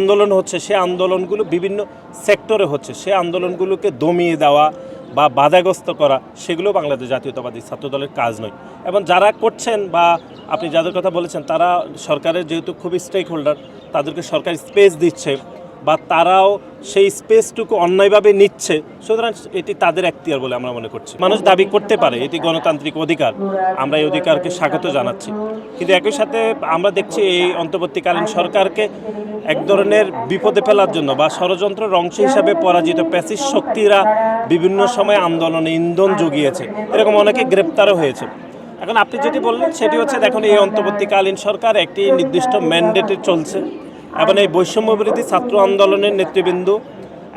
আন্দোলন হচ্ছে সে আন্দোলনগুলো বিভিন্ন সেক্টরে হচ্ছে, সে আন্দোলনগুলোকে দমিয়ে দেওয়া বা বাধাগ্রস্ত করা সেগুলো বাংলাদেশ জাতীয়তাবাদী ছাত্রদলের কাজ নয়। এবং যারা করছেন বা আপনি যাদের কথা বলেছেন তারা সরকারের যেহেতু খুবই স্টেক হোল্ডার, তাদেরকে সরকার স্পেস দিচ্ছে বা তারাও সেই স্পেসটুকু অন্যায়ভাবে নিচ্ছে, সুতরাং এটি তাদের এখতিয়ার বলে আমরা মনে করছি। মানুষ দাবি করতে পারে, এটি গণতান্ত্রিক অধিকার, আমরা এই অধিকারকে স্বাগত জানাচ্ছি। কিন্তু একই সাথে আমরা দেখছি এই অন্তর্বর্তীকালীন সরকারকে এক ধরনের বিপদে ফেলার জন্য বা ষড়যন্ত্রের অংশ হিসাবে পরাজিত প্যাসিস্ট শক্তিরা বিভিন্ন সময় আন্দোলনে ইন্ধন জুগিয়েছে, এরকম অনেকে গ্রেপ্তারও হয়েছে। এখন আপনি যেটি বললেন সেটি হচ্ছে, দেখুন এই অন্তর্বর্তীকালীন সরকার একটি নির্দিষ্ট ম্যান্ডেটে চলছে এবং এই বৈষম্যবিরোধী ছাত্র আন্দোলনের নেতৃবৃন্দ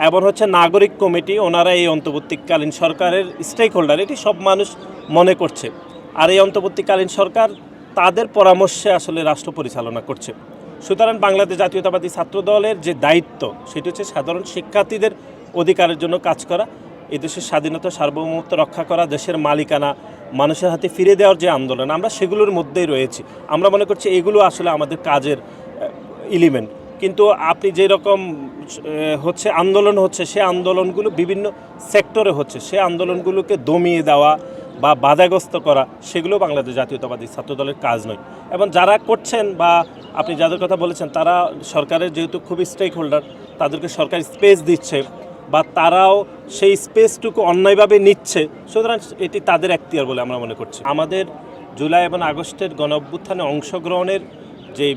এবং হচ্ছে নাগরিক কমিটি, ওনারা এই অন্তর্বর্তীকালীন সরকারের স্টেক হোল্ডার, এটি সব মানুষ মনে করছে। আর এই অন্তর্বর্তীকালীন সরকার তাদের পরামর্শে আসলে রাষ্ট্র পরিচালনা করছে। সুতরাং বাংলাদেশ জাতীয়তাবাদী ছাত্রদলের যে দায়িত্ব সেটি হচ্ছে সাধারণ শিক্ষার্থীদের অধিকারের জন্য কাজ করা, এই দেশের স্বাধীনতা সার্বভৌমত্ব রক্ষা করা, দেশের মালিকানা মানুষের হাতে ফিরে দেওয়ার যে আন্দোলন, আমরা সেগুলোর মধ্যেই রয়েছি। আমরা মনে করছি এগুলো আসলে আমাদের কাজের এলিমেন্ট। কিন্তু আপনি যেরকম হচ্ছে আন্দোলন হচ্ছে, সে আন্দোলনগুলো বিভিন্ন সেক্টরে হচ্ছে, সে আন্দোলনগুলোকে দমিয়ে দেওয়া বা বাধাগ্রস্ত করা সেগুলো বাংলাদেশ জাতীয়তাবাদী ছাত্রদলের কাজ নয়। এবং যারা করছেন বা আপনি যাদের কথা বলেছেন তারা সরকারের যেহেতু খুবই স্টেক হোল্ডার, তাদেরকে সরকার স্পেস দিচ্ছে বা তারাও সেই স্পেসটুকু অন্যায়ভাবে নিচ্ছে, সুতরাং এটি তাদের এখতিয়ার বলে আমরা মনে করছি। আমাদের জুলাই এবং আগস্টের গণঅভ্যুত্থানে অংশগ্রহণের যে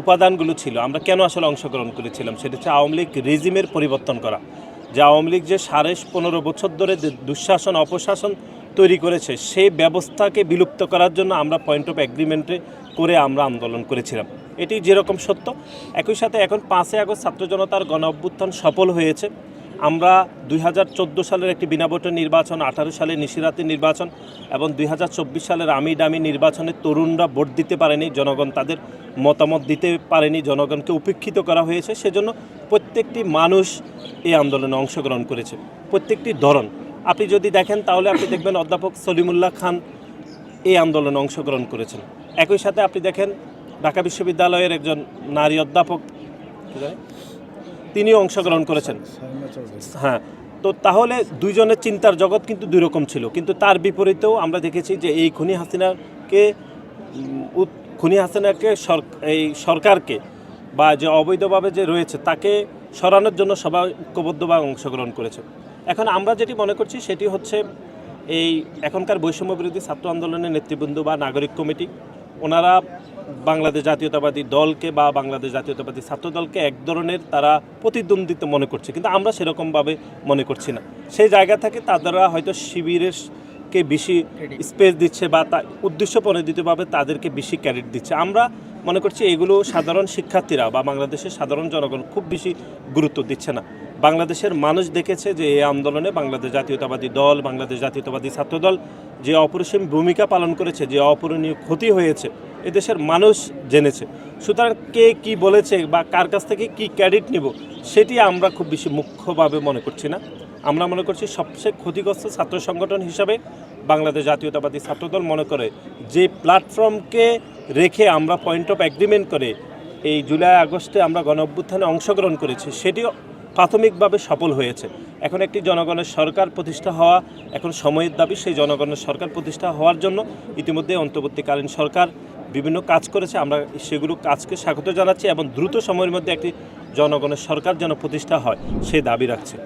উপাদানগুলো ছিল, আমরা কেন আসলে অংশগ্রহণ করেছিলাম, সেটা হচ্ছে আওয়ামী লীগ রেজিমের পরিবর্তন করা। যে আওয়ামী লীগ যে 15.5 বছর ধরে দুঃশাসন অপশাসন তৈরি করেছে, সেই ব্যবস্থাকে বিলুপ্ত করার জন্য আমরা পয়েন্ট অফ এগ্রিমেন্টে করে আমরা আন্দোলন করেছিলাম। এটি যেরকম সত্য, একই সাথে এখন 5 আগস্ট ছাত্র জনতার গণঅভ্যুত্থান সফল হয়েছে। আমরা 2014 সালের একটি বিনা ভোটের নির্বাচন, 18 সালে নিশিরাতের নির্বাচন এবং 2024 সালের আমি ডামি নির্বাচনে তরুণরা ভোট দিতে পারেনি, জনগণ তাদের মতামত দিতে পারেনি, জনগণকে উপেক্ষিত করা হয়েছে। সেজন্য প্রত্যেকটি মানুষ এই আন্দোলনে অংশগ্রহণ করেছে, প্রত্যেকটি ধরন। আপনি যদি দেখেন তাহলে আপনি দেখবেন অধ্যাপক সলিমুল্লাহ খান এই আন্দোলনে অংশগ্রহণ করেছেন। একই সাথে আপনি দেখেন ঢাকা বিশ্ববিদ্যালয়ের একজন নারী অধ্যাপক, তিনিও অংশগ্রহণ করেছেন। হ্যাঁ, তো তাহলে দুইজনের চিন্তার জগৎ কিন্তু দুই রকম ছিল। কিন্তু তার বিপরীতেও আমরা দেখেছি যে এই খুনি হাসিনাকে এই সরকারকে বা যে অবৈধভাবে যে রয়েছে তাকে সরানোর জন্য সবাই ঐক্যবদ্ধভাবে অংশগ্রহণ করেছে। এখন আমরা যেটি মনে করছি সেটি হচ্ছে এই এখনকার বৈষম্যবিরোধী ছাত্র আন্দোলনের নেতৃবৃন্দ বা নাগরিক কমিটি, ওনারা বাংলাদেশ জাতীয়তাবাদী দলকে বা বাংলাদেশ জাতীয়তাবাদী ছাত্রদলকে এক ধরনের তারা প্রতিদ্বন্দ্বিতা মনে করছে, কিন্তু আমরা সেরকমভাবে মনে করছি না। সেই জায়গা থেকে তারা হয়তো শিবিরকে বেশি স্পেস দিচ্ছে বা উদ্দেশ্য প্রণোদিতভাবে তাদেরকে বেশি ক্রেডিট দিচ্ছে। আমরা মনে করছি এগুলো সাধারণ শিক্ষার্থীরা বা বাংলাদেশের সাধারণ জনগণ খুব বেশি গুরুত্ব দিচ্ছে না। বাংলাদেশের মানুষ দেখেছে যে এই আন্দোলনে বাংলাদেশ জাতীয়তাবাদী দল, বাংলাদেশ জাতীয়তাবাদী ছাত্রদল যে অপরিসীম ভূমিকা পালন করেছে, যে অপূরণীয় ক্ষতি হয়েছে, এদেশের মানুষ জেনেছে। সুতরাং কে কি বলেছে বা কার কাছ থেকে কি ক্রেডিট নিব সেটি আমরা খুব বেশি মুখ্যভাবে মনে করছি না। আমরা মনে করছি সবচেয়ে ক্ষতিগ্রস্ত ছাত্র সংগঠন হিসাবে বাংলাদেশ জাতীয়তাবাদী ছাত্রদল মনে করে যে প্ল্যাটফর্মকে রেখে আমরা পয়েন্ট অফ এগ্রিমেন্ট করে এই জুলাই আগস্টে আমরা গণঅভ্যুত্থানে অংশগ্রহণ করেছি, সেটিও প্রাথমিকভাবে সফল হয়েছে। এখন একটি জনগণের সরকার প্রতিষ্ঠা হওয়া এখন সময়ের দাবি। সেই জনগণের সরকার প্রতিষ্ঠা হওয়ার জন্য ইতিমধ্যে অন্তর্বর্তীকালীন সরকার বিভিন্ন কাজ করেছে, আমরা সেগুলো কাজকে স্বাগত জানাচ্ছি এবং দ্রুত সময়ের মধ্যে একটি জনগণের সরকার যেন প্রতিষ্ঠা হয় সে দাবি রাখছে।